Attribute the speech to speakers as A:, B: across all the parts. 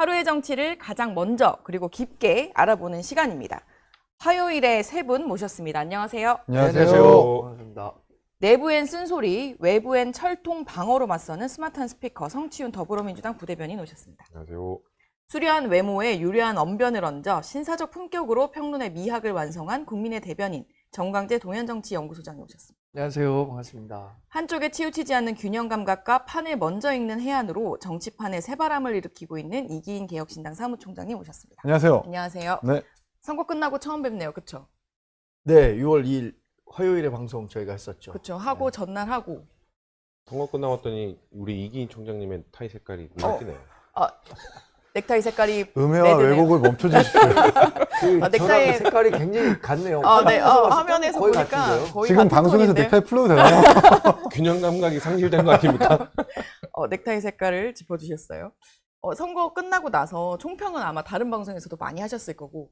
A: 하루의 정치를 가장 먼저 그리고 깊게 알아보는 시간입니다. 화요일에 세 분 모셨습니다. 안녕하세요.
B: 안녕하세요.
C: 반갑습니다.
A: 내부엔 쓴소리, 외부엔 철통 방어로 맞서는 스마트한 스피커 성치훈 더불어민주당 부대변인 오셨습니다.
B: 안녕하세요.
A: 수려한 외모에 유려한 언변을 얹어 신사적 품격으로 평론의 미학을 완성한 국민의 대변인 정광재 동현정치연구소장이 오셨습니다.
C: 안녕하세요. 반갑습니다.
A: 한쪽에 치우치지 않는 균형 감각과 판을 먼저 읽는 해안으로 정치판에 새바람을 일으키고 있는 이기인 개혁신당 사무총장님 오셨습니다.
B: 안녕하세요.
A: 안녕하세요.
B: 네.
A: 선거 끝나고 처음 뵙네요. 그렇죠?
C: 네, 6월 2일 화요일에 방송 저희가 했었죠.
A: 그렇죠. 하고
C: 네.
A: 전날 하고.
B: 선거 끝나고 왔더니 우리 이기인 총장님의 타이 색깔이 눈에 띄네요.
A: 넥타이 색깔이
D: 음해와
A: 레드네요.
D: 왜곡을 멈춰주십시오.
C: 저랑
A: 넥타이-
C: 색깔이 굉장히 같네요.
A: 네.
C: 화면에서 봤을 때
A: 화면에서
C: 거의
A: 보니까
C: 같은데요?
A: 거의
D: 지금
A: 같은
D: 방송에서
A: 톤인데요.
D: 넥타이 풀러도 되나요?
B: 균형 감각이 상실된 거 아닙니까?
A: 넥타이 색깔을 짚어주셨어요. 선거 끝나고 나서 총평은 아마 다른 방송에서도 많이 하셨을 거고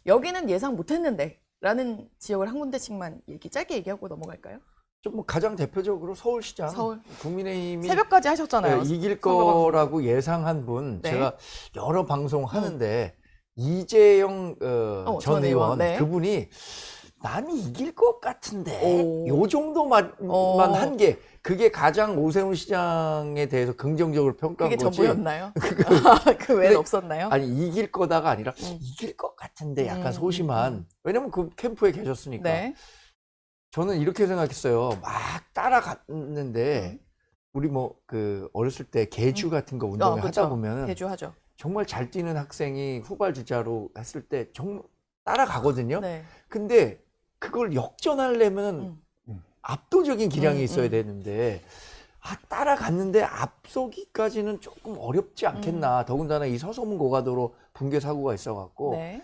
A: 여기는 예상 못했는데 라는 지역을 한 군데씩만 짧게 얘기하고 넘어갈까요?
C: 좀 뭐 가장 대표적으로 서울시장
A: 서울.
C: 국민의힘이
A: 새벽까지 하셨잖아요.
C: 네, 이길
A: 선거 방송.
C: 거라고 예상한 분
A: 네.
C: 제가 여러 방송 하는데 이재영
A: 전
C: 전
A: 의원,
C: 의원
A: 네.
C: 그분이 난 이길 것 같은데
A: 오.
C: 요 정도만 한 게 그게 가장 오세훈 시장에 대해서 긍정적으로 평가한
A: 그게
C: 거지.
A: 전부였나요? 그 외엔
C: 근데-
A: 없었나요?
C: 아니 이길 거다가 아니라 이길 것 같은데 약간 소심한. 왜냐면 그 캠프에 계셨으니까.
A: 네.
C: 저는 이렇게 생각했어요. 막 따라갔는데 우리 뭐 그 어렸을 때 개주 같은 거 운동을
A: 그쵸.
C: 하다 보면은
A: 대주하죠.
C: 정말 잘 뛰는 학생이 후발주자로 했을 때 정말 따라가거든요.
A: 네.
C: 근데 그걸 역전하려면 압도적인 기량이 있어야 되는데 따라갔는데 앞서기까지는 조금 어렵지 않겠나. 더군다나 이 서소문 고가도로 붕괴 사고가 있어갖고
A: 네.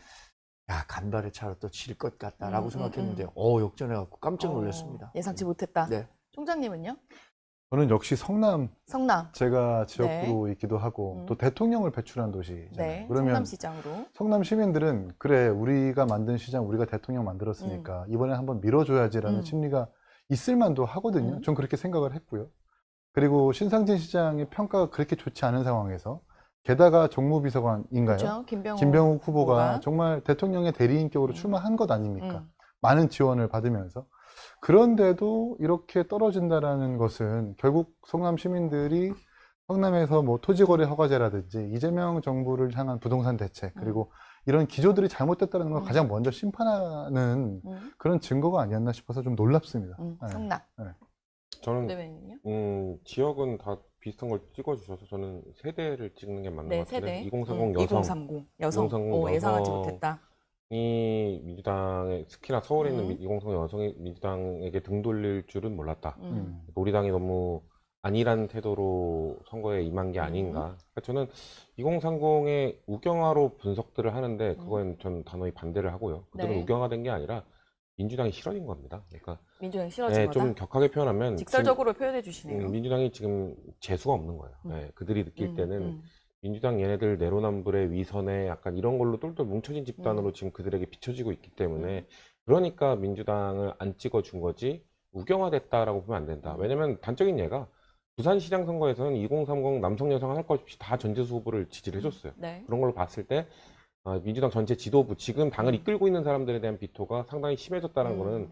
C: 야 간발의 차로 또 질 것 같다라고 생각했는데 역전해갖고 깜짝 놀랐습니다.
A: 예상치 못했다.
C: 네.
A: 총장님은요?
D: 저는 역시 성남,
A: 성남.
D: 제가 지역구로 있기도 하고 또 대통령을 배출한 도시잖아요.
A: 네.
D: 그러면
A: 성남시장으로.
D: 성남 시민들은 그래 우리가 만든 시장 우리가 대통령 만들었으니까 이번에 한번 밀어줘야지라는 심리가 있을 만도 하거든요. 전 그렇게 생각을 했고요. 그리고 신상진 시장의 평가가 그렇게 좋지 않은 상황에서 게다가 정무비서관인가요?
A: 그렇죠.
D: 김병욱 후보가 정말 대통령의 대리인격으로 출마한 것 아닙니까? 많은 지원을 받으면서. 그런데도 이렇게 떨어진다라는 것은 결국 성남 시민들이 성남에서 뭐 토지거래 허가제라든지 이재명 정부를 향한 부동산 대책 그리고 이런 기조들이 잘못됐다는 걸 가장 먼저 심판하는 그런 증거가 아니었나 싶어서 좀 놀랍습니다.
A: 성남.
B: 저는
A: 대변인은요?
B: 지역은 다 비슷한 걸 찍어주셔서 저는 세대를 찍는 게 맞는
A: 네,
B: 것 같은데
A: 세대.
B: 2030 여성
A: 2030 여성.
B: 2030
A: 예상하지
B: 여성.
A: 못했다.
B: 이 민주당의 특히나 서울에 있는 2030 여성이 민주당에게 등 돌릴 줄은 몰랐다. 우리 당이 너무 안일한 태도로 선거에 임한 게 아닌가. 그러니까 저는 2030의 우경화로 분석들을 하는데 그건 전 단호히 반대를 하고요. 그들은
A: 네.
B: 우경화된 게 아니라 민주당이 싫어진 겁니다. 그러니까
A: 민주당이 싫어진 거다.
B: 좀 격하게 표현하면
A: 직설적으로 표현해 주시네요.
B: 지금 민주당이 지금 재수가 없는 거예요. 그들이 느낄 때는 민주당 얘네들 내로남불의 위선에 약간 이런 걸로 똘똘 뭉쳐진 집단으로 지금 그들에게 비춰지고 있기 때문에 그러니까 민주당을 안 찍어준 거지 우경화됐다라고 보면 안 된다. 왜냐면 단적인 예가 부산시장 선거에서는 2030 남성 여성 할 것 없이 다 전재수 후보를 지지를 해줬어요.
A: 네.
B: 그런 걸로 봤을 때 민주당 전체 지도부 지금 당을 이끌고 있는 사람들에 대한 비토가 상당히 심해졌다는 거는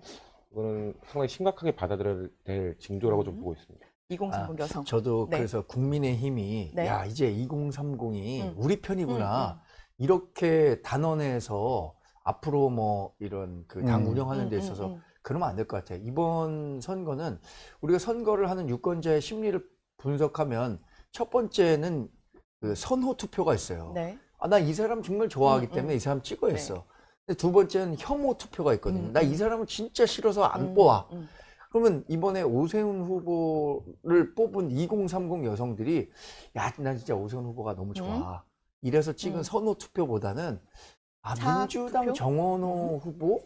B: 이거는 상당히 심각하게 받아들여야 될 징조라고 좀 보고 있습니다.
A: 2030 여성.
C: 저도
A: 네.
C: 그래서 국민의힘이
A: 네.
C: 야 이제 2030이 우리 편이구나 이렇게 단언해서 앞으로 뭐 이런 그 당 운영하는 데 있어서 그러면 안 될 것 같아요. 이번 선거는 우리가 선거를 하는 유권자의 심리를 분석하면 첫 번째는 그 선호 투표가 있어요.
A: 네.
C: 나 이 사람 정말 좋아하기 때문에 이 사람 찍어 했어. 근데 두 번째는 혐오 투표가 있거든요. 나 이 사람을 진짜 싫어서 안 뽑아. 그러면 이번에 오세훈 후보를 뽑은 2030 여성들이 야, 난 진짜 오세훈 후보가 너무 좋아. 이래서 찍은 선호 투표보다는 민주당
A: 투표?
C: 정원호 후보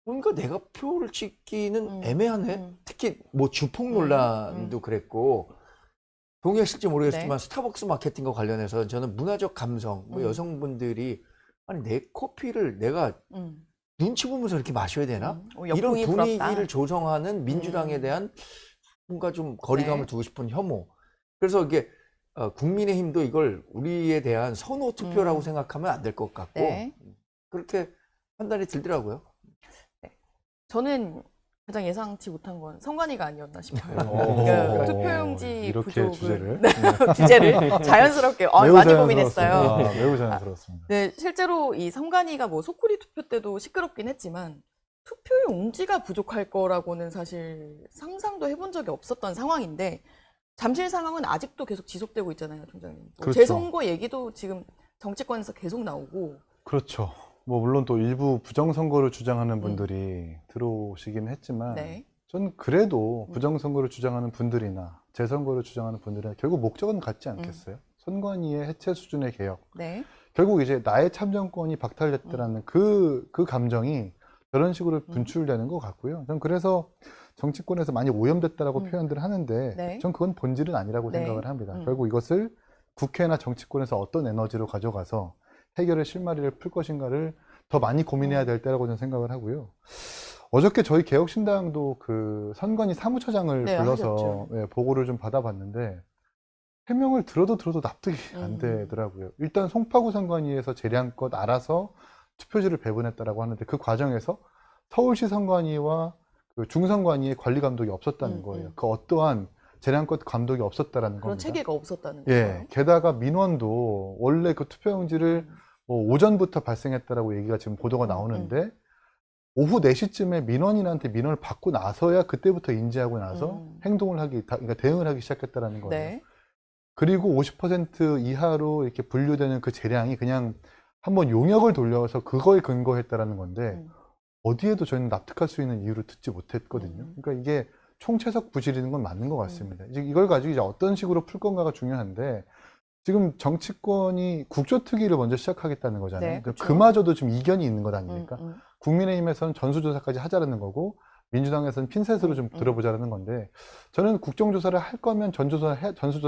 C: 뭔가 내가 표를 찍기는 애매하네. 특히 뭐 주폭 논란도 그랬고 동의하실지 모르겠지만 스타벅스 마케팅과 관련해서 저는 문화적 감성, 뭐 여성분들이 아니 내 커피를 내가 눈치 보면서 이렇게 마셔야 되나? 이런 분위기를
A: 부럽다.
C: 조성하는 민주당에 대한 뭔가 좀 거리감을 두고 싶은 혐오. 그래서 이게 국민의힘도 이걸 우리에 대한 선호 투표라고 생각하면 안 될 것 같고
A: 네.
C: 그렇게 판단이 들더라고요.
A: 저는 가장 예상치 못한 건 성관이가 아니었나 싶어요.
D: 오,
A: 그러니까 투표용지
D: 이렇게
A: 부족을
D: 주제를
A: 주제를 자연스럽게
D: 매우
A: 많이
D: 자연스럽습니다.
A: 고민했어요.
D: 매우 자연스럽습니다.
A: 네, 실제로 이 성관이가 뭐 소쿠리 투표 때도 시끄럽긴 했지만 투표용지가 부족할 거라고는 사실 상상도 해본 적이 없었던 상황인데 잠실 상황은 아직도 계속 지속되고 있잖아요, 총장님. 뭐
D: 그렇죠.
A: 재선거 얘기도 지금 정치권에서 계속 나오고.
D: 그렇죠. 뭐 물론 또 일부 부정선거를 주장하는 분들이 들어오시긴 했지만
A: 네.
D: 전 그래도 부정선거를 주장하는 분들이나 재선거를 주장하는 분들은 결국 목적은 같지 않겠어요? 선관위의 해체 수준의 개혁.
A: 네.
D: 결국 이제 나의 참정권이 박탈됐다라는 그 감정이 저런 식으로 분출되는 것 같고요. 전 그래서 정치권에서 많이 오염됐다라고 표현들을 하는데
A: 네.
D: 전 그건 본질은 아니라고
A: 네.
D: 생각을 합니다. 결국 이것을 국회나 정치권에서 어떤 에너지로 가져가서 해결의 실마리를 풀 것인가를 더 많이 고민해야 될 때라고 저는 생각을 하고요. 어저께 저희 개혁신당도 그 선관위 사무처장을
A: 네,
D: 불러서
A: 하셨죠.
D: 보고를 좀 받아봤는데 해명을 들어도 납득이 안 되더라고요. 일단 송파구 선관위에서 재량껏 알아서 투표지를 배분했다라고 하는데 그 과정에서 서울시 선관위와 그 중선관위의 관리 감독이 없었다는 거예요. 그 어떠한 재량껏 감독이 없었다라는
A: 그런
D: 겁니다.
A: 체계가 없었다는
D: 예,
A: 거예요.
D: 게다가 민원도 원래 그 투표용지를 뭐 오전부터 발생했다라고 얘기가 지금 보도가 나오는데 오후 4시쯤에 민원인한테 민원을 받고 나서야 그때부터 인지하고 나서 행동을 그러니까 대응을 하기 시작했다라는 거예요.
A: 네.
D: 그리고 50% 이하로 이렇게 분류되는 그 재량이 그냥 한번 용역을 돌려서 그거에 근거했다라는 건데 어디에도 저희는 납득할 수 있는 이유를 듣지 못했거든요. 그러니까 이게 총체적 부실인 건 맞는 것 같습니다. 이제 이걸 가지고 이제 어떤 식으로 풀 건가가 중요한데 지금 정치권이 국조특위를 먼저 시작하겠다는 거잖아요.
A: 네, 그렇죠.
D: 그마저도 좀 이견이 있는 것 아닙니까? 국민의힘에서는 전수조사까지 하자라는 거고 민주당에서는 핀셋으로 좀 들어보자라는 건데 저는 국정조사를 할 거면 전수조사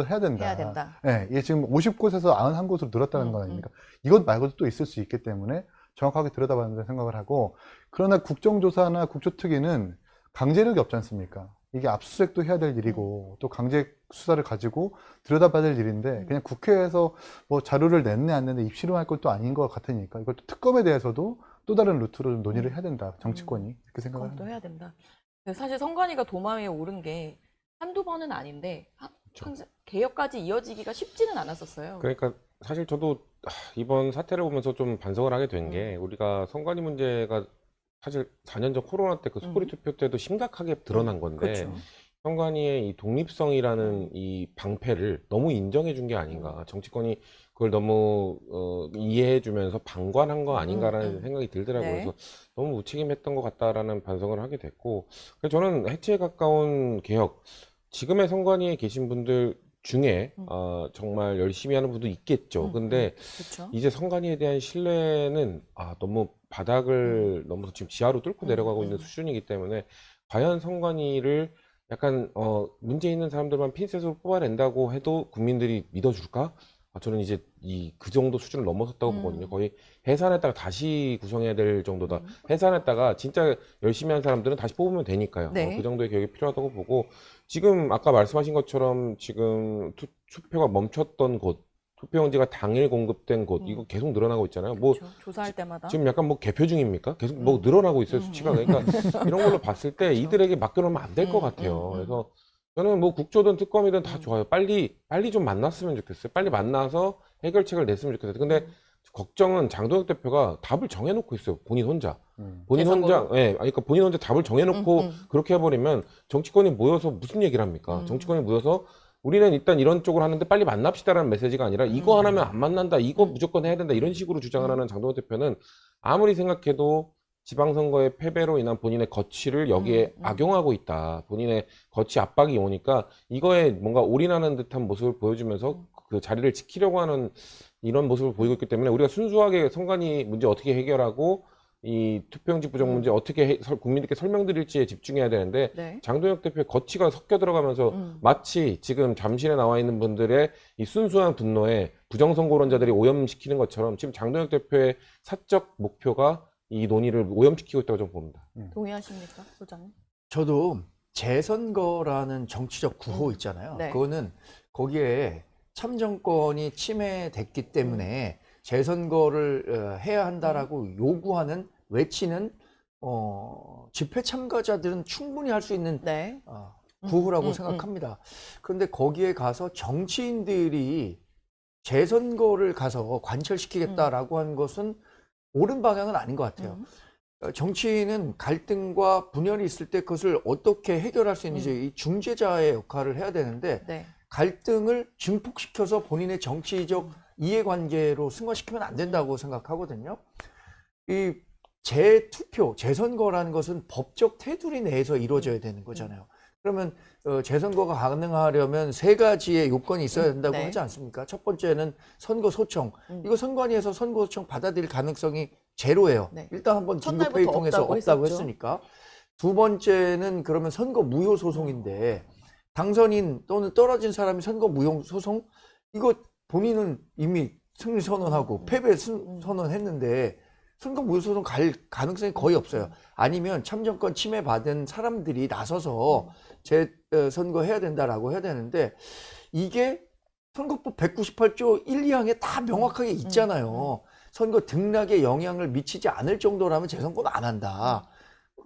D: 해야 된다.
A: 해야 된다.
D: 네, 이게 지금 50곳에서 91곳으로 늘었다는 거 아닙니까? 이것 말고도 또 있을 수 있기 때문에 정확하게 들여다봐야 된다고 생각을 하고 그러나 국정조사나 국조특위는 강제력이 없지 않습니까? 이게 압수수색도 해야 될 일이고 또 강제 수사를 가지고 들여다봐야 될 일인데 그냥 국회에서 뭐 자료를 냈네 안 냈네 입시로할 것도 아닌 것 같으니까 이걸 또 특검에 대해서도 또 다른 루트로 좀 논의를 해야 된다. 정치권이 이렇게 생각을
A: 그건 또
D: 합니다.
A: 해야 된다. 근데 사실 선관위가 도마 위에 오른 게 한두 번은 아닌데 항상 개혁까지 이어지기가 쉽지는 않았었어요.
B: 그러니까 사실 저도 이번 사태를 보면서 좀 반성을 하게 된 게 우리가 선관위 문제가 사실 4년 전 코로나 때 그 소쿠리 투표 때도 심각하게 드러난 건데
A: 그렇죠.
B: 선관위의 이 독립성이라는 이 방패를 너무 인정해 준 게 아닌가. 정치권이 그걸 너무 이해해 주면서 방관한 거 아닌가라는 생각이 들더라고요.
A: 네.
B: 그래서 너무 무책임했던 것 같다라는 반성을 하게 됐고 그래서 저는 해체에 가까운 개혁 지금의 선관위에 계신 분들 중에 정말 열심히 하는 분도 있겠죠. 근데
A: 그렇죠.
B: 이제 선관위에 대한 신뢰는 너무 바닥을 너무 지금 지하로 뚫고 내려가고 있는 수준이기 때문에 과연 선관위를 약간 문제 있는 사람들만 핀셋으로 뽑아낸다고 해도 국민들이 믿어줄까? 저는 이제 그 정도 수준을 넘어섰다고 보거든요. 거의 해산했다가 다시 구성해야 될 정도다. 해산했다가 진짜 열심히 한 사람들은 다시 뽑으면 되니까요.
A: 네.
B: 그 정도의 개혁이 필요하다고 보고 지금 아까 말씀하신 것처럼 지금 투표가 멈췄던 곳, 투표용지가 당일 공급된 곳 이거 계속 늘어나고 있잖아요. 뭐
A: 그렇죠. 조사할 때마다.
B: 지금 약간 뭐 개표 중입니까? 계속 뭐 늘어나고 있어요, 수치가. 그러니까 이런 걸로 봤을 때 이들에게 맡겨놓으면 안 될 것 같아요. 그래서 저는 뭐 국조든 특검이든 다 좋아요. 빨리 좀 만났으면 좋겠어요. 빨리 만나서 해결책을 냈으면 좋겠어요. 근데 걱정은 장동혁 대표가 답을 정해놓고 있어요. 본인 혼자. 본인 혼자,
A: 재선거로?
B: 예, 그러니까 본인 혼자 답을 정해놓고 그렇게 해버리면 정치권이 모여서 무슨 얘기를 합니까? 정치권이 모여서 우리는 일단 이런 쪽으로 하는데 빨리 만납시다라는 메시지가 아니라 이거 하나면 안 만난다, 이거 무조건 해야 된다 이런 식으로 주장을 하는 장동혁 대표는 아무리 생각해도 지방선거의 패배로 인한 본인의 거취를 여기에 악용하고 있다. 본인의 거취 압박이 오니까 이거에 뭔가 올인하는 듯한 모습을 보여주면서 그 자리를 지키려고 하는 이런 모습을 보이고 있기 때문에 우리가 순수하게 선관위 문제 어떻게 해결하고 이 투표용지 부정 문제 어떻게 국민들께 설명드릴지에 집중해야 되는데
A: 네.
B: 장동혁 대표의 거취가 섞여 들어가면서 마치 지금 잠실에 나와 있는 분들의 이 순수한 분노에 부정선거론자들이 오염시키는 것처럼 지금 장동혁 대표의 사적 목표가 이 논의를 오염시키고 있다고 저는 봅니다.
A: 동의하십니까, 소장님?
C: 저도 재선거라는 정치적 구호 있잖아요.
A: 네.
C: 그거는 거기에 참정권이 침해됐기 때문에 재선거를 해야 한다라고 요구하는 외치는 집회 참가자들은 충분히 할 수 있는
A: 네.
C: 구호라고 생각합니다. 그런데 거기에 가서 정치인들이 재선거를 가서 관철시키겠다라고 하는 것은 옳은 방향은 아닌 것 같아요. 정치인은 갈등과 분열이 있을 때 그것을 어떻게 해결할 수 있는지 이 중재자의 역할을 해야 되는데
A: 네.
C: 갈등을 증폭시켜서 본인의 정치적 이해관계로 승화시키면 안 된다고 생각하거든요. 이 재투표, 재선거라는 것은 법적 테두리 내에서 이루어져야 되는 거잖아요. 그러면 재선거가 가능하려면 세 가지의 요건이 있어야 된다고
A: 네.
C: 하지 않습니까? 첫 번째는 선거 소청. 이거 선관위에서 선거 소청 받아들일 가능성이 제로예요.
A: 네.
C: 일단 한번
A: 첫날부터
C: 긴급회의 통해서
A: 없다고
C: 없다고
A: 했었죠.
C: 했으니까. 두 번째는 그러면 선거 무효 소송인데 당선인 또는 떨어진 사람이 선거 무효 소송? 이거 본인은 이미 승리 선언하고 패배 선언했는데 선거 무효 소송 갈 가능성이 거의 없어요. 아니면 참정권 침해받은 사람들이 나서서 재선거 해야 된다라고 해야 되는데 이게 선거법 198조 1, 2항에 다 명확하게 있잖아요. 선거 등락에 영향을 미치지 않을 정도라면 재선거는 안 한다.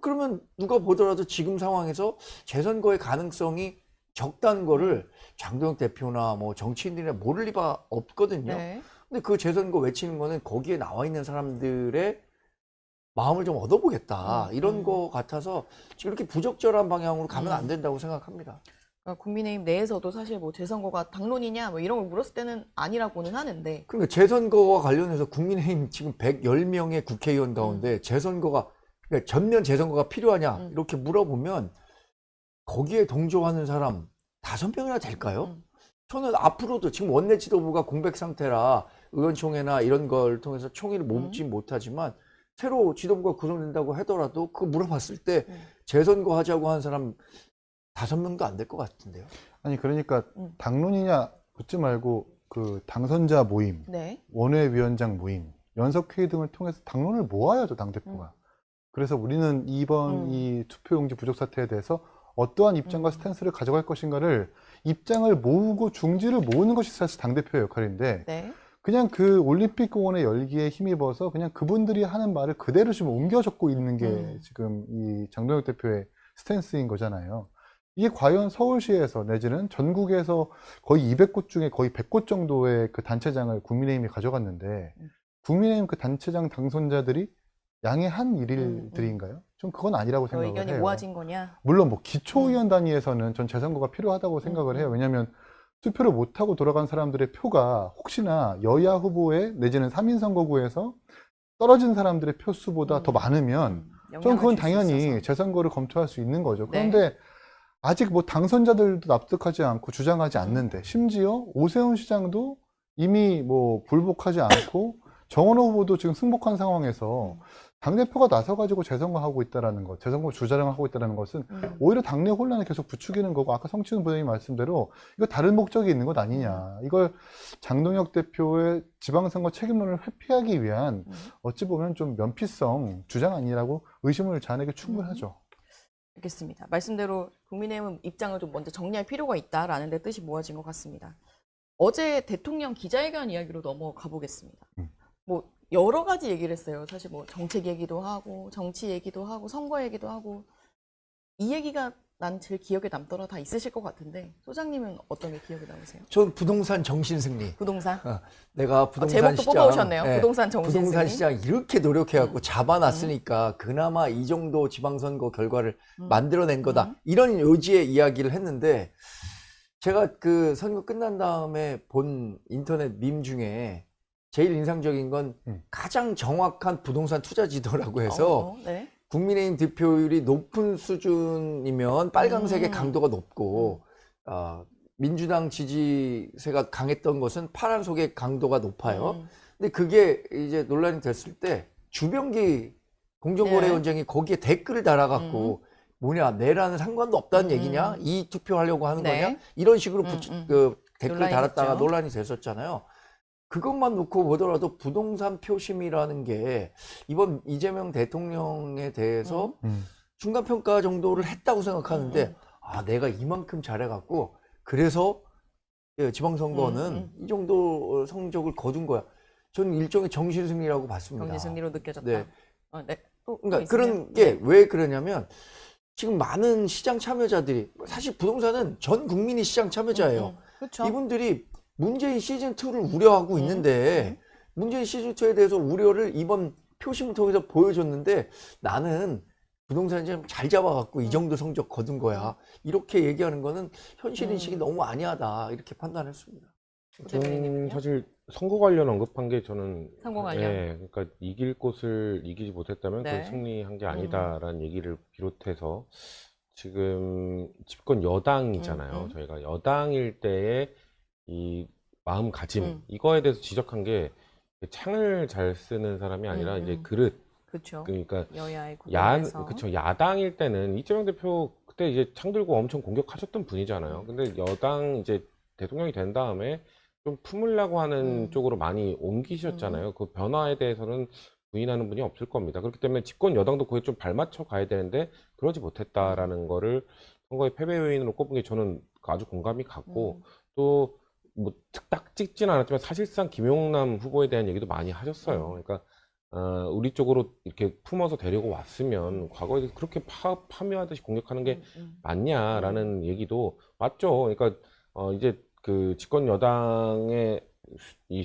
C: 그러면 누가 보더라도 지금 상황에서 재선거의 가능성이 적다는 거를 장동혁 대표나 뭐 정치인들이나 모를 리가 없거든요.
A: 네.
C: 근데 그 재선거 외치는 거는 거기에 나와 있는 사람들의 마음을 좀 얻어보겠다. 이런 거 같아서 지금 이렇게 부적절한 방향으로 가면 안 된다고 생각합니다.
A: 그러니까 국민의힘 내에서도 사실 뭐 재선거가 당론이냐 뭐 이런 걸 물었을 때는 아니라고는 하는데
C: 그러니까 재선거와 관련해서 국민의힘 지금 110명의 국회의원 가운데 재선거가 그러니까 전면 재선거가 필요하냐 이렇게 물어보면 거기에 동조하는 사람 5명이나 될까요? 저는 앞으로도 지금 원내 지도부가 공백 상태라 의원총회나 이런 걸 통해서 총의를 모으지 못하지만 새로 지도부가 구성된다고 하더라도 그거 물어봤을 때 재선거 하자고 한 사람 5명도 안 될 것 같은데요.
D: 아니 그러니까 당론이냐 묻지 말고 그 당선자 모임,
A: 네.
D: 원외위원장 모임, 연석회의 등을 통해서 당론을 모아야죠 당대표가. 그래서 우리는 이번 이 투표용지 부족 사태에 대해서 어떠한 입장과 스탠스를 가져갈 것인가를 입장을 모으고 중지를 모으는 것이 사실 당대표의 역할인데
A: 네.
D: 그냥 그 올림픽 공원의 열기에 힘입어서 그냥 그분들이 하는 말을 그대로 지금 옮겨 적고 있는 게 지금 이 장동혁 대표의 스탠스인 거잖아요. 이게 과연 서울시에서 내지는 전국에서 거의 200곳 중에 거의 100곳 정도의 그 단체장을 국민의힘이 가져갔는데 국민의힘 그 단체장 당선자들이 양해한 일들인가요? 좀 그건 아니라고
A: 그
D: 생각을
A: 의견이
D: 해요.
A: 모아진 거냐?
D: 물론 뭐 기초의원 단위에서는 전 재선거가 필요하다고 생각을 해요. 왜냐하면 투표를 못하고 돌아간 사람들의 표가 혹시나 여야 후보의 내지는 3인 선거구에서 떨어진 사람들의 표수보다 더 많으면 저는 그건 당연히 재선거를 검토할 수 있는 거죠. 그런데
A: 네.
D: 아직 뭐 당선자들도 납득하지 않고 주장하지 않는데 심지어 오세훈 시장도 이미 뭐 불복하지 않고 정원호 후보도 지금 승복한 상황에서 당대표가 나서가지고 재선거하고 있다라는 것, 재선거 주자랑하고 있다는 것은 오히려 당내 혼란을 계속 부추기는 거고 아까 성치훈 부장님 말씀대로 이거 다른 목적이 있는 것 아니냐. 이걸 장동혁 대표의 지방선거 책임론을 회피하기 위한 어찌 보면 좀 면피성 주장 아니라고 의심을 자아내기 충분하죠.
A: 알겠습니다. 말씀대로 국민의힘은 입장을 좀 먼저 정리할 필요가 있다라는 데 뜻이 모아진 것 같습니다. 어제 대통령 기자회견 이야기로 넘어가 보겠습니다. 뭐 여러 가지 얘기를 했어요. 사실 뭐 정책 얘기도 하고 정치 얘기도 하고 선거 얘기도 하고 이 얘기가 난 제일 기억에 남더라 다 있으실 것 같은데 소장님은 어떤 게 기억에 남으세요?
C: 전 부동산 정신승리.
A: 부동산?
C: 내가 부동산
A: 제목도
C: 시장
A: 뽑아오셨네요.
C: 네,
A: 부동산 정신승리.
C: 부동산 시장 이렇게 노력해갖고 잡아놨으니까 그나마 이 정도 지방선거 결과를 만들어낸 거다. 이런 요지의 이야기를 했는데 제가 그 선거 끝난 다음에 본 인터넷 밈 중에 제일 인상적인 건 가장 정확한 부동산 투자 지도라고 해서
A: 네.
C: 국민의힘 득표율이 높은 수준이면 빨강색의 강도가 높고 민주당 지지세가 강했던 것은 파란 속의 강도가 높아요. 근데 그게 이제 논란이 됐을 때 주병기 공정거래위원장이 거기에 댓글을 달아갖고 뭐냐 내라는 상관도 없다는 얘기냐 이 투표하려고 하는
A: 네.
C: 거냐 이런 식으로 그 댓글
A: 논란이
C: 달았다가
A: 됐죠.
C: 논란이 됐었잖아요. 그것만 놓고 보더라도 부동산 표심이라는 게 이번 이재명 대통령에 대해서 중간평가 정도를 했다고 생각하는데 아 내가 이만큼 잘해갖고 그래서 예, 지방선거는 이 정도 성적을 거둔 거야. 저는 일종의 정신승리라고 봤습니다.
A: 정신승리로 느껴졌다.
C: 네.
A: 네. 또
C: 그러니까
A: 있으세요?
C: 그런 게 왜 그러냐면 지금 많은 시장 참여자들이 사실 부동산은 전 국민이 시장 참여자예요.
A: 그렇죠.
C: 이분들이 문재인 시즌2를 우려하고 있는데 문재인 시즌2에 대해서 우려를 이번 표심을 통해서 보여줬는데 나는 부동산이 좀 잘 잡아갖고 이 정도 성적 거둔 거야. 이렇게 얘기하는 거는 현실인식이 너무 아니하다. 이렇게 판단했습니다.
B: 저는 사실 선거 관련 언급한 게 저는
A: 선거 관련.
B: 예, 그러니까 이길 곳을 이기지 못했다면
A: 네.
B: 그건 승리한 게 아니다라는 얘기를 비롯해서 지금 집권 여당이잖아요. 저희가 여당일 때의 이 마음가짐 이거에 대해서 지적한 게 창을 잘 쓰는 사람이 아니라 이제 그릇.
A: 그렇죠.
B: 그러니까
A: 여야의
B: 야,
A: 구분에서.
B: 그쵸. 야당일 때는 이재명 대표 그때 이제 창 들고 엄청 공격하셨던 분이잖아요. 근데 여당 이제 대통령이 된 다음에 좀 품으려고 하는 쪽으로 많이 옮기셨잖아요. 그 변화에 대해서는 부인하는 분이 없을 겁니다. 그렇기 때문에 집권 여당도 그에 좀 발맞춰 가야 되는데 그러지 못했다라는 거를 선거의 패배 요인으로 꼽은 게 저는 아주 공감이 갔고 또 뭐 딱 찍지는 않았지만 사실상 김용남 후보에 대한 얘기도 많이 하셨어요. 그러니까 우리 쪽으로 이렇게 품어서 데리고 왔으면 과거에 그렇게 파묘하듯이 공격하는 게 맞냐라는 얘기도 맞죠. 그러니까 이제 그 집권 여당의 이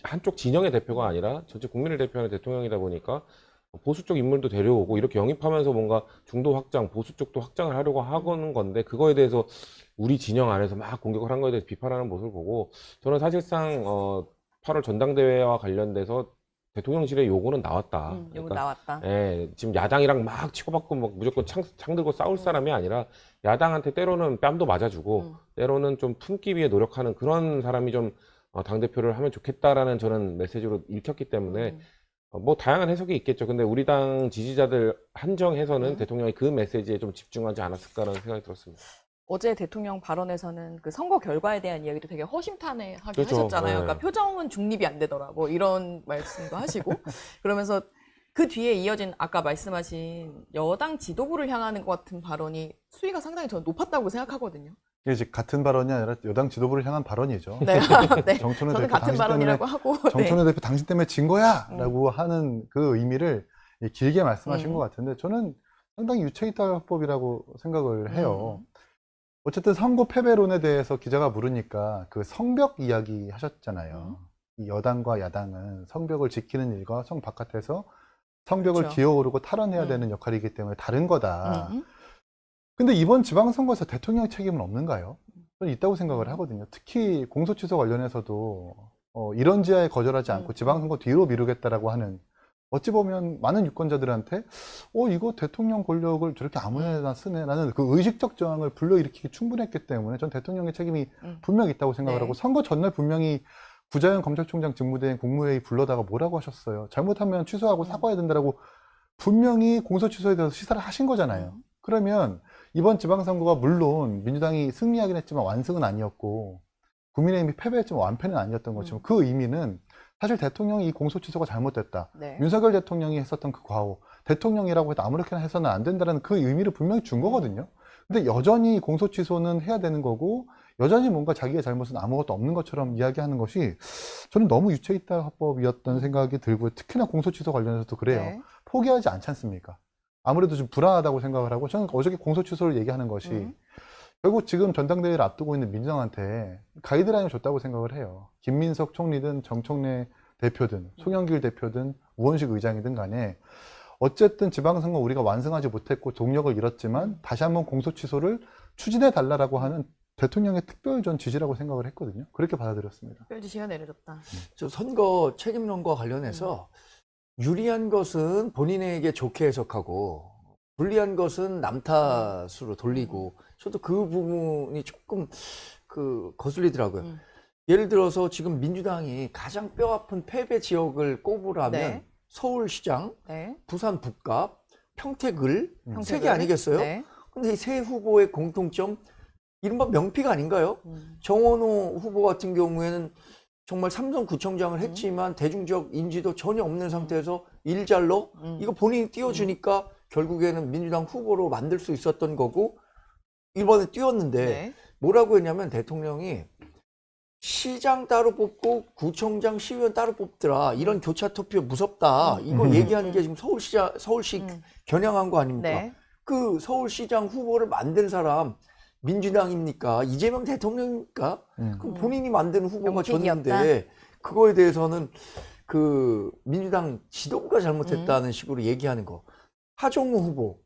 B: 한쪽 진영의 대표가 아니라 전체 국민을 대표하는 대통령이다 보니까 보수 쪽 인물도 데려오고 이렇게 영입하면서 뭔가 중도 확장, 보수 쪽도 확장을 하려고 하는 건데 그거에 대해서 우리 진영 안에서 막 공격을 한 거에 대해서 비판하는 모습을 보고 저는 사실상 8월 전당대회와 관련돼서 대통령실의 요구는 나왔다.
A: 요구
B: 그러니까
A: 나왔다.
B: 예, 지금 야당이랑 막 치고받고 막 무조건 창 들고 싸울 사람이 아니라 야당한테 때로는 뺨도 맞아주고 때로는 좀 품기 위해 노력하는 그런 사람이 좀 당대표를 하면 좋겠다라는 저는 메시지로 읽혔기 때문에 뭐 다양한 해석이 있겠죠. 근데 우리 당 지지자들 한정해서는 대통령이 그 메시지에 좀 집중하지 않았을까라는 생각이 들었습니다.
A: 어제 대통령 발언에서는 그 선거 결과에 대한 이야기도 되게 허심탄회하게
B: 그렇죠.
A: 하셨잖아요.
B: 네.
A: 그러니까 표정은 중립이 안 되더라. 뭐 이런 말씀도 하시고 그러면서 그 뒤에 이어진 아까 말씀하신 여당 지도부를 향하는 것 같은 발언이 수위가 상당히 저는 높았다고 생각하거든요.
D: 이게 이제 같은 발언이 아니라 여당 지도부를 향한 발언이죠.
A: 네, 네.
D: 정청래
A: 저는
D: 대표
A: 같은
D: 당신
A: 발언이라고
D: 때문에
A: 하고
D: 정청래 대표 당신 때문에 진 거야! 라고 하는 그 의미를 길게 말씀하신 것 같은데 저는 상당히 유체이탈법이라고 생각을 해요. 어쨌든 선거 패배론에 대해서 기자가 물으니까 그 성벽 이야기 하셨잖아요. 이 여당과 야당은 성벽을 지키는 일과 성 바깥에서 성벽을
A: 그렇죠.
D: 기어오르고 탈환해야 되는 역할이기 때문에 다른 거다. 근데 이번 지방선거에서 대통령 책임은 없는가요? 저는 있다고 생각을 하거든요. 특히 공소취소 관련해서도 이런 지하에 거절하지 않고 지방선거 뒤로 미루겠다라고 하는 어찌 보면 많은 유권자들한테 이거 대통령 권력을 저렇게 아무나 쓰네 라는 그 의식적 저항을 불러일으키기 충분했기 때문에 전 대통령의 책임이 분명히 있다고 생각을 하고 선거 전날 분명히 구자현 검찰총장 직무대행 국무회의 불러다가 뭐라고 하셨어요. 잘못하면 취소하고 사과해야 된다라고 분명히 공소취소에 대해서 시사를 하신 거잖아요. 그러면 이번 지방선거가 물론 민주당이 승리하긴 했지만 완승은 아니었고 국민의힘이 패배했지만 완패는 아니었던 것처럼 그 의미는 사실 대통령이 이 공소취소가 잘못됐다.
A: 네.
D: 윤석열 대통령이 했었던 그 과오, 대통령이라고 해도 아무렇게나 해서는 안 된다는 그 의미를 분명히 준 거거든요. 근데 여전히 공소취소는 해야 되는 거고 여전히 뭔가 자기의 잘못은 아무것도 없는 것처럼 이야기하는 것이 저는 너무 유체이탈법이었던 생각이 들고요. 특히나 공소취소 관련해서도 그래요.
A: 네.
D: 포기하지 않지 않습니까? 아무래도 좀 불안하다고 생각을 하고 저는 어저께 공소취소를 얘기하는 것이 결국 지금 전당대회를 앞두고 있는 민주당한테 가이드라인을 줬다고 생각을 해요. 김민석 총리든 정청래 대표든 송영길 대표든 우원식 의장이든 간에 어쨌든 지방선거 우리가 완승하지 못했고 동력을 잃었지만 다시 한번 공소취소를 추진해 달라고 하는 대통령의 특별 전 지시라고 생각을 했거든요. 그렇게 받아들였습니다.
A: 특별 지시가 내려졌다.
C: 저 선거 책임론과 관련해서 유리한 것은 본인에게 좋게 해석하고 불리한 것은 남 탓으로 돌리고 저도 그 부분이 조금 거슬리더라고요. 예를 들어서 지금 민주당이 가장 뼈아픈 패배 지역을 꼽으라면
A: 네.
C: 서울시장,
A: 네.
C: 부산 북갑, 평택을 세 개
A: 평택을.
C: 아니겠어요?
A: 네.
C: 근데 이 세 후보의 공통점 이른바 명피가 아닌가요? 정원호 후보 같은 경우에는 정말 삼성구청장을 했지만 대중적 인지도 전혀 없는 상태에서 일잘로 이거 본인이 띄워주니까 결국에는 민주당 후보로 만들 수 있었던 거고 이번에 띄웠는데
A: 네.
C: 뭐라고 했냐면 대통령이 시장 따로 뽑고 구청장 시의원 따로 뽑더라. 이런 교차 투표 무섭다. 이거 얘기하는 게 지금 서울시 겨냥한 거 아닙니까?
A: 네.
C: 그 서울시장 후보를 만든 사람 민주당입니까? 이재명 대통령입니까? 그럼 본인이 만든 후보가 졌는데 그거에 대해서는 그 민주당 지도부가 잘못했다는 식으로 얘기하는 거. 하정우 후보,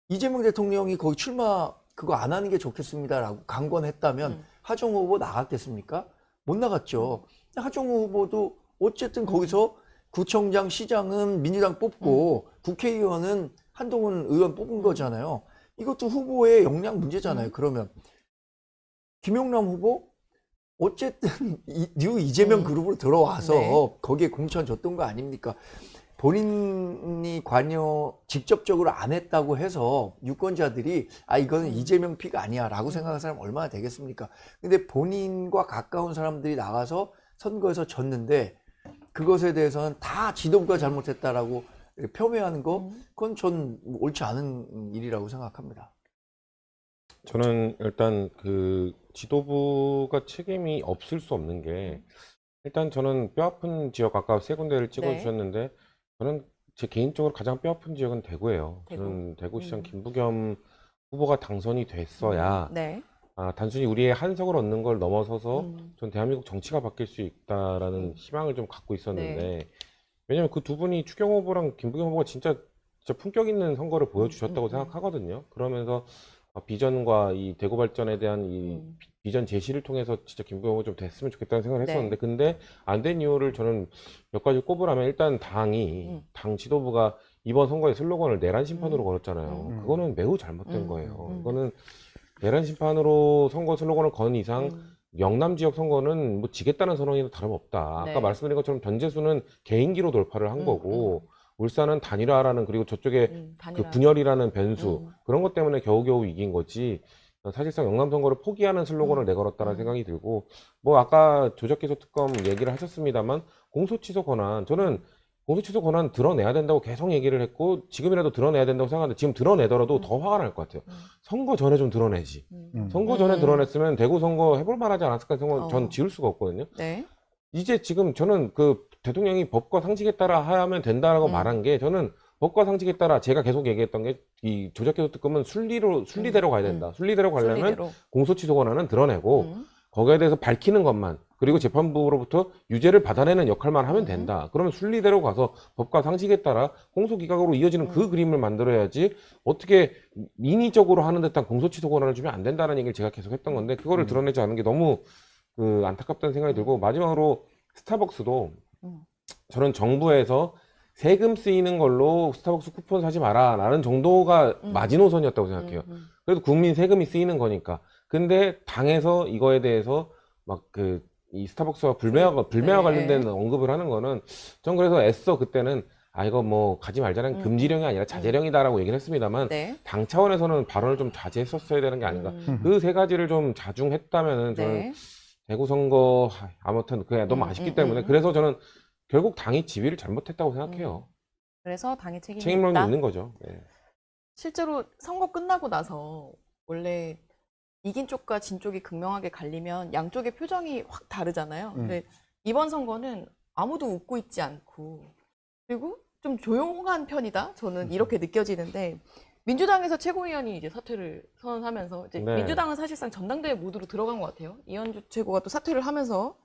C: 이재명 대통령이 거기 출마 그거 안 하는 게 좋겠습니다라고 강권했다면 하정우 후보 나갔겠습니까? 못 나갔죠. 하정우 후보도 어쨌든 거기서 구청장, 시장은 민주당 뽑고 국회의원은 한동훈 의원 뽑은 거잖아요. 이것도 후보의 역량 문제잖아요. 그러면 김용남 후보 어쨌든 뉴 이재명 그룹으로 들어와서
A: 네.
C: 거기에 공천 줬던 거 아닙니까? 본인이 관여 직접적으로 안 했다고 해서 유권자들이 아 이거는 이재명 픽 아니야 라고 생각하는 사람 얼마나 되겠습니까? 근데 본인과 가까운 사람들이 나가서 선거에서 졌는데 그것에 대해서는 다 지도부가 잘못했다라고 폄훼하는 거 그건 전 옳지 않은 일이라고 생각합니다.
B: 저는 일단 그 지도부가 책임이 없을 수 없는 게 일단 저는 뼈아픈 지역 아까 세 군데를 찍어주셨는데 저는 제 개인적으로 가장 뼈아픈 지역은 대구예요. 저는 대구시장 김부겸 후보가 당선이 됐어야
A: 네.
B: 단순히 우리의 한석을 얻는 걸 넘어서서 전 대한민국 정치가 바뀔 수 있다라는 희망을 좀 갖고 있었는데 왜냐면 그 두 분이 추경 후보랑 김부겸 후보가 진짜 품격 있는 선거를 보여주셨다고 생각하거든요. 그러면서 비전과 이 대구 발전에 대한 이 비전 제시를 통해서 진짜 김부겸 후보 좀 됐으면 좋겠다는 생각을 했었는데 근데 안 된 이유를 저는 몇 가지 꼽으라면 일단 당 지도부가 이번 선거의 슬로건을 내란 심판으로 걸었잖아요. 그거는 매우 잘못된 거예요. 이거는 내란 심판으로 선거 슬로건을 건 이상 영남 지역 선거는 뭐 지겠다는 선언이나 다름없다. 아까 말씀드린 것처럼 전재수는 개인기로 돌파를 한 거고 울산은 단일화라는 그리고 저쪽에 그 분열이라는 변수 그런 것 때문에 겨우겨우 이긴 거지 사실상 영남 선거를 포기하는 슬로건을 내걸었다는 생각이 들고 뭐 아까 조작기소 특검 얘기를 하셨습니다만 공소취소 권한 저는 공소취소 권한 드러내야 된다고 계속 얘기를 했고 지금이라도 드러내야 된다고 생각하는데 지금 드러내더라도 더 화가 날 것 같아요. 선거 전에 좀 드러내지. 선거 전에 드러냈으면 대구 선거 해볼 만하지 않았을까 선거 전 지울 수가 없거든요.
A: 네.
B: 이제 지금 저는 그 대통령이 법과 상식에 따라 하면 된다라고 말한 게 저는 법과 상식에 따라 제가 계속 얘기했던 게 이 조작기소 특검은 순리대로 가야 된다. 순리대로 가려면
A: 순리대로.
B: 공소취소 권한은 드러내고 거기에 대해서 밝히는 것만 그리고 재판부로부터 유죄를 받아내는 역할만 하면 된다. 그러면 순리대로 가서 법과 상식에 따라 공소기각으로 이어지는 그 그림을 만들어야지 어떻게 인위적으로 하는 듯한 공소취소 권한을 주면 안 된다는 얘기를 제가 계속 했던 건데 그거를 드러내지 않은 게 너무 그 안타깝다는 생각이 들고 마지막으로 스타벅스도 저는 정부에서 세금 쓰이는 걸로 스타벅스 쿠폰 사지 마라 라는 정도가 마지노선이었다고 생각해요. 그래도 국민 세금이 쓰이는 거니까. 근데 당에서 이거에 대해서 막 이 스타벅스와 불매와 관련된 언급을 하는 거는 전 그래서 애써 그때는 이거 뭐 가지 말자는 금지령이 아니라 자제령이다라고 얘기를 했습니다만 당 차원에서는 발언을 좀 자제했었어야 되는 게 아닌가. 그 세 가지를 좀 자중했다면은 저는 대구 선거 아무튼 그게 너무 아쉽기 때문에 그래서 저는 결국 당이 지휘를 잘못했다고 생각해요.
A: 그래서 당의 책임이
B: 책임론이
A: 있다.
B: 있는 거죠. 네.
A: 실제로 선거 끝나고 나서 원래 이긴 쪽과 진 쪽이 극명하게 갈리면 양쪽의 표정이 확 다르잖아요. 근데 이번 선거는 아무도 웃고 있지 않고 그리고 좀 조용한 편이다. 저는 이렇게 느껴지는데 민주당에서 최고위원이 이제 사퇴를 선언하면서 이제 민주당은 사실상 전당대회 모드로 들어간 것 같아요. 이현주 최고가 또 사퇴를 하면서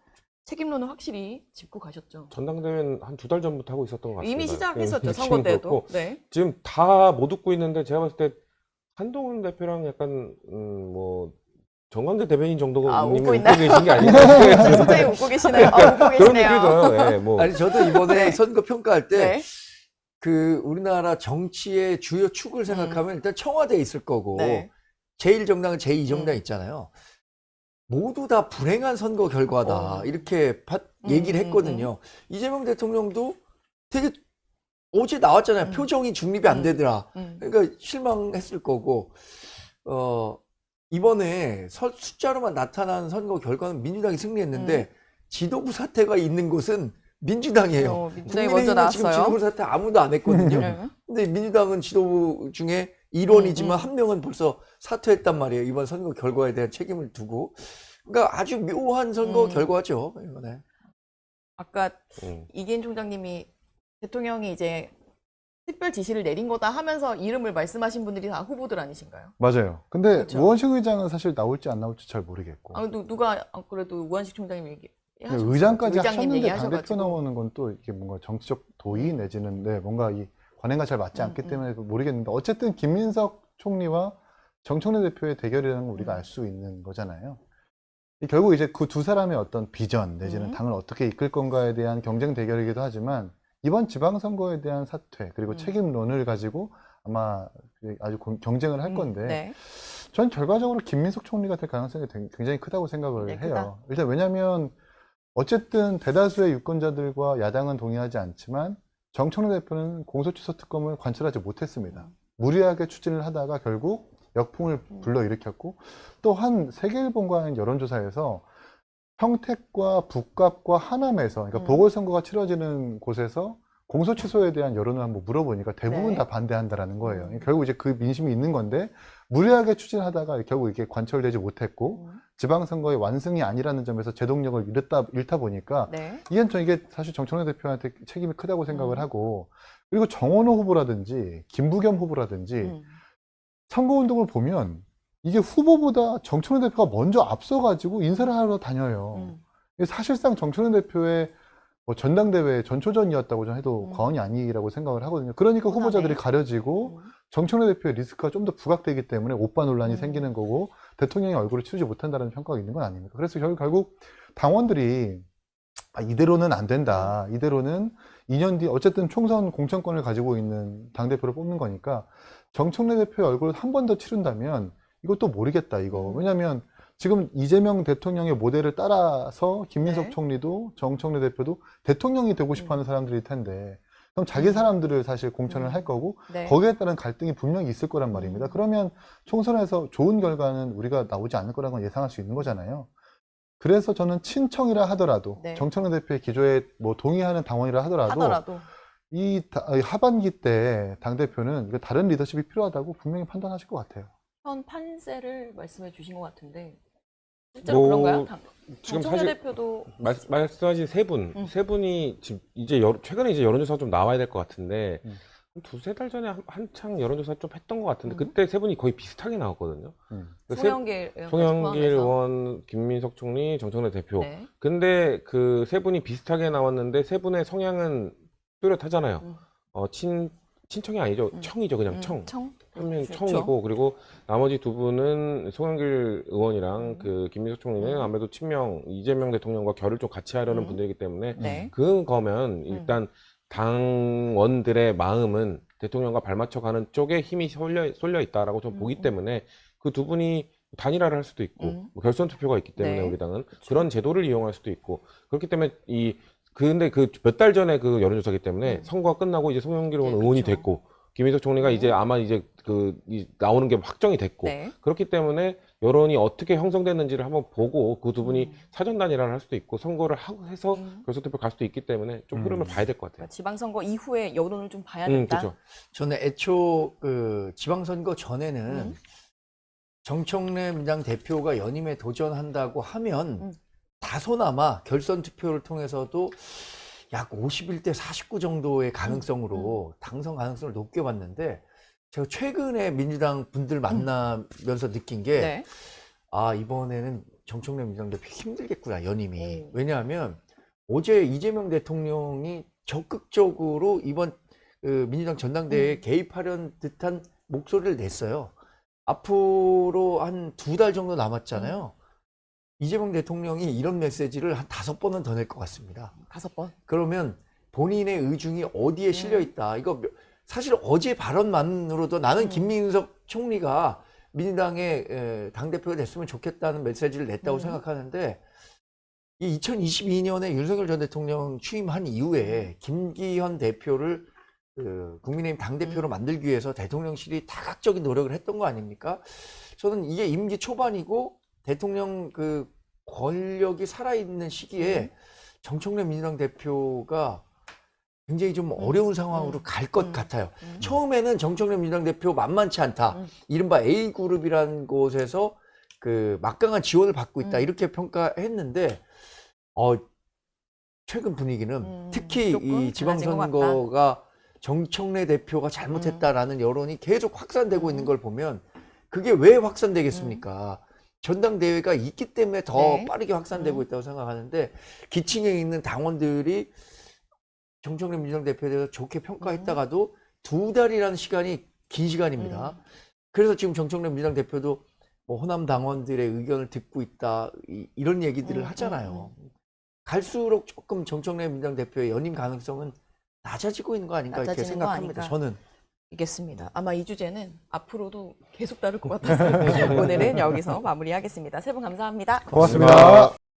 A: 책임론을 확실히 짚고 가셨죠.
B: 전당대회는 한 2달 전부터 하고 있었던 것 같습니다.
A: 이미 시작했었죠. 선거 때도.
B: 지금 다 못 웃고 있는데 제가 봤을 때 한동훈 대표랑 약간 뭐 정광재 대변인 정도가
A: 웃고
B: 계신 게 아닌가
A: 굉장히 웃고 계시네요. 웃고
B: 그런
A: 계시네요.
B: 느낌이 들어요. 예, 뭐.
C: 아니 저도 이번에 선거 평가할 때 그 우리나라 정치의 주요 축을 생각하면 일단 청와대에 있을 거고 제1정당은 제2정당 있잖아요. 모두 다 불행한 선거 결과다 이렇게 얘기를 했거든요. 이재명 대통령도 되게 어제 나왔잖아요. 표정이 중립이 안 되더라. 그러니까 실망했을 거고 이번에 숫자로만 나타난 선거 결과는 민주당이 승리했는데 지도부 사태가 있는 곳은 민주당이에요.
A: 민주당이 먼저 나왔어요.
C: 지금 지도부 사퇴 아무도 안 했거든요. 근데 민주당은 지도부 중에 일원이지만 한 명은 벌써 사퇴했단 말이에요. 이번 선거 결과에 대한 책임을 두고. 그러니까 아주 묘한 선거 결과죠. 이번에.
A: 아까 이기인 총장님이 대통령이 이제 특별 지시를 내린 거다 하면서 이름을 말씀하신 분들이 다 후보들 아니신가요?
D: 맞아요. 근데
A: 그렇죠.
D: 우원식 의장은 사실 나올지 안 나올지 잘 모르겠고.
A: 누가 그래도 우원식 총장님이 얘기하셨어요.
D: 의장까지
A: 의장님
D: 하셨는데
A: 얘기하셔가지고.
D: 당대표 나오는 건 또 이게 뭔가 정치적 도의 내지는 뭔가 이 관행과 잘 맞지 않기 때문에 모르겠는데 어쨌든 김민석 총리와 정청래 대표의 대결이라는 걸 우리가 알 수 있는 거잖아요. 결국 이제 그 두 사람의 어떤 비전 내지는 당을 어떻게 이끌 건가에 대한 경쟁 대결이기도 하지만 이번 지방선거에 대한 사퇴 그리고 책임론을 가지고 아마 아주 경쟁을 할 건데
A: 네.
D: 전 결과적으로 김민석 총리가 될 가능성이 굉장히 크다고 생각을
A: 네,
D: 해요.
A: 크다.
D: 일단 왜냐하면 어쨌든 대다수의 유권자들과 야당은 동의하지 않지만 정청래 대표는 공소취소 특검을 관철하지 못했습니다. 무리하게 추진을 하다가 결국 역풍을 불러일으켰고 또 한 세계일본과 하는 여론조사에서 평택과 북갑과 하남에서 그러니까 보궐선거가 치러지는 곳에서 공소취소에 대한 여론을 한번 물어보니까 대부분
A: 네.
D: 다 반대한다라는 거예요. 결국 이제 그 민심이 있는 건데 무리하게 추진하다가 결국 이게 관철되지 못했고 지방선거의 완승이 아니라는 점에서 제동력을 잃다 보니까
A: 네.
D: 이게 사실 정청래 대표한테 책임이 크다고 생각을 하고 그리고 정원호 후보라든지 김부겸 후보라든지 선거운동을 보면 이게 후보보다 정청래 대표가 먼저 앞서가지고 인사를 하러 다녀요. 사실상 정청래 대표의 뭐 전당대회 전초전이었다고 좀 해도 과언이 아니라고 생각을 하거든요. 그러니까 후보자들이 가려지고 정청래 대표의 리스크가 좀 더 부각되기 때문에 오빠 논란이 생기는 거고 대통령의 얼굴을 치르지 못한다는 평가가 있는 건 아닙니까? 그래서 결국 당원들이 이대로는 안 된다. 이대로는 2년 뒤 어쨌든 총선 공천권을 가지고 있는 당대표를 뽑는 거니까 정청래 대표의 얼굴을 한 번 더 치른다면 이것도 모르겠다 이거. 왜냐하면 지금 이재명 대통령의 모델을 따라서 김민석
A: 네.
D: 총리도 정청래 대표도 대통령이 되고 싶어하는 사람들일 텐데 그럼 자기 사람들을 사실 공천을 할 거고
A: 네.
D: 거기에 따른 갈등이 분명히 있을 거란 말입니다. 그러면 총선에서 좋은 결과는 우리가 나오지 않을 거라는 건 예상할 수 있는 거잖아요. 그래서 저는 친청이라 하더라도
A: 네.
D: 정청래 대표의 기조에 뭐 동의하는 당원이라 하더라도 이 하반기 때 당대표는 다른 리더십이 필요하다고 분명히 판단하실 것 같아요.
A: 현 판세를 말씀해 주신 것 같은데 실제로 그런가요?
B: 지금
A: 정청래
B: 사실
A: 대표도
B: 말씀하신 세 분이 지금 이제 최근에 이제 여론조사 좀 나와야 될 것 같은데 두세 달 전에 한창 여론조사 좀 했던 것 같은데 그때 세 분이 거의 비슷하게 나왔거든요.
A: 송영길
B: 의원, 김민석 총리, 정청래 대표.
A: 네.
B: 근데 그 세 분이 비슷하게 나왔는데 세 분의 성향은 뚜렷하잖아요. 친청이 아니죠. 청이죠. 그냥 청. 한 명이 청이고 그리고 나머지 두 분은 송영길 의원이랑 그 김민석 총리는 아무래도 친명 이재명 대통령과 결을 좀 같이 하려는 분들이기 때문에
A: 네.
B: 그거면 일단 당원들의 마음은 대통령과 발맞춰 가는 쪽에 힘이 쏠려 있다라고 좀 보기 때문에 그 두 분이 단일화를 할 수도 있고 뭐 결선 투표가 있기 때문에
A: 네.
B: 우리 당은 그런 제도를 이용할 수도 있고 그렇기 때문에 근데 그 몇 달 전에 그 여론조사기 때문에 선거가 끝나고 이제 송영길 의원 의원이
A: 그쵸.
B: 됐고 김민석 총리가 이제 아마 이제 나오는 게 확정이 됐고
A: 네.
B: 그렇기 때문에 여론이 어떻게 형성됐는지를 한번 보고 그 두 분이 사전 단일화를 할 수도 있고 선거를 해서 결선 투표 갈 수도 있기 때문에 좀 흐름을 봐야 될 것 같아요.
A: 그러니까 지방선거 이후에 여론을 좀 봐야 된다.
B: 그렇죠.
C: 저는 애초 그 지방선거 전에는 정청래 민당 대표가 연임에 도전한다고 하면 다소나마 결선 투표를 통해서도 약 51대 49 정도의 가능성으로 당선 가능성을 높게 봤는데 제가 최근에 민주당 분들 만나면서 느낀 게
A: 네.
C: 아, 이번에는 정청래 민주당 대표 힘들겠구나, 연임이. 왜냐하면 어제 이재명 대통령이 적극적으로 이번 그 민주당 전당대회에 개입하려는 듯한 목소리를 냈어요. 앞으로 한 2달 정도 남았잖아요. 이재명 대통령이 이런 메시지를 한 5번은 더 낼 것 같습니다.
A: 5번.
C: 그러면 본인의 의중이 어디에 실려 있다. 이거 사실 어제 발언만으로도 나는 김민석 총리가 민주당의 당대표가 됐으면 좋겠다는 메시지를 냈다고 생각하는데 이 2022년에 윤석열 전 대통령 취임한 이후에 김기현 대표를 국민의힘 당대표로 만들기 위해서 대통령실이 다각적인 노력을 했던 거 아닙니까? 저는 이게 임기 초반이고 대통령 그 권력이 살아있는 시기에 정청래 민주당 대표가 굉장히 좀 어려운 상황으로 갈 것 같아요. 처음에는 정청래 민주당 대표 만만치 않다. 이른바 A그룹이라는 곳에서 그 막강한 지원을 받고 있다 이렇게 평가했는데 최근 분위기는 특히
A: 조금
C: 이
A: 달라진 것 같다.
C: 지방선거가 정청래 대표가 잘못했다라는 여론이 계속 확산되고 있는 걸 보면 그게 왜 확산되겠습니까? 전당대회가 있기 때문에 더
A: 네.
C: 빠르게 확산되고 있다고 생각하는데 기층에 있는 당원들이 정청래 민주당 대표에 대해서 좋게 평가했다가도 2달이라는 시간이 긴 시간입니다. 그래서 지금 정청래 민주당 대표도 뭐 호남 당원들의 의견을 듣고 있다 이런 얘기들을 하잖아요. 갈수록 조금 정청래 민주당 대표의 연임 가능성은 낮아지고 있는 거 아닌가 이렇게
A: 낮아지는 거
C: 생각합니다.
A: 아닌가.
C: 저는.
A: 알겠습니다. 아마 이 주제는 앞으로도 계속 다룰 것 같아서 오늘은 여기서 마무리하겠습니다. 세 분 감사합니다.
D: 고맙습니다.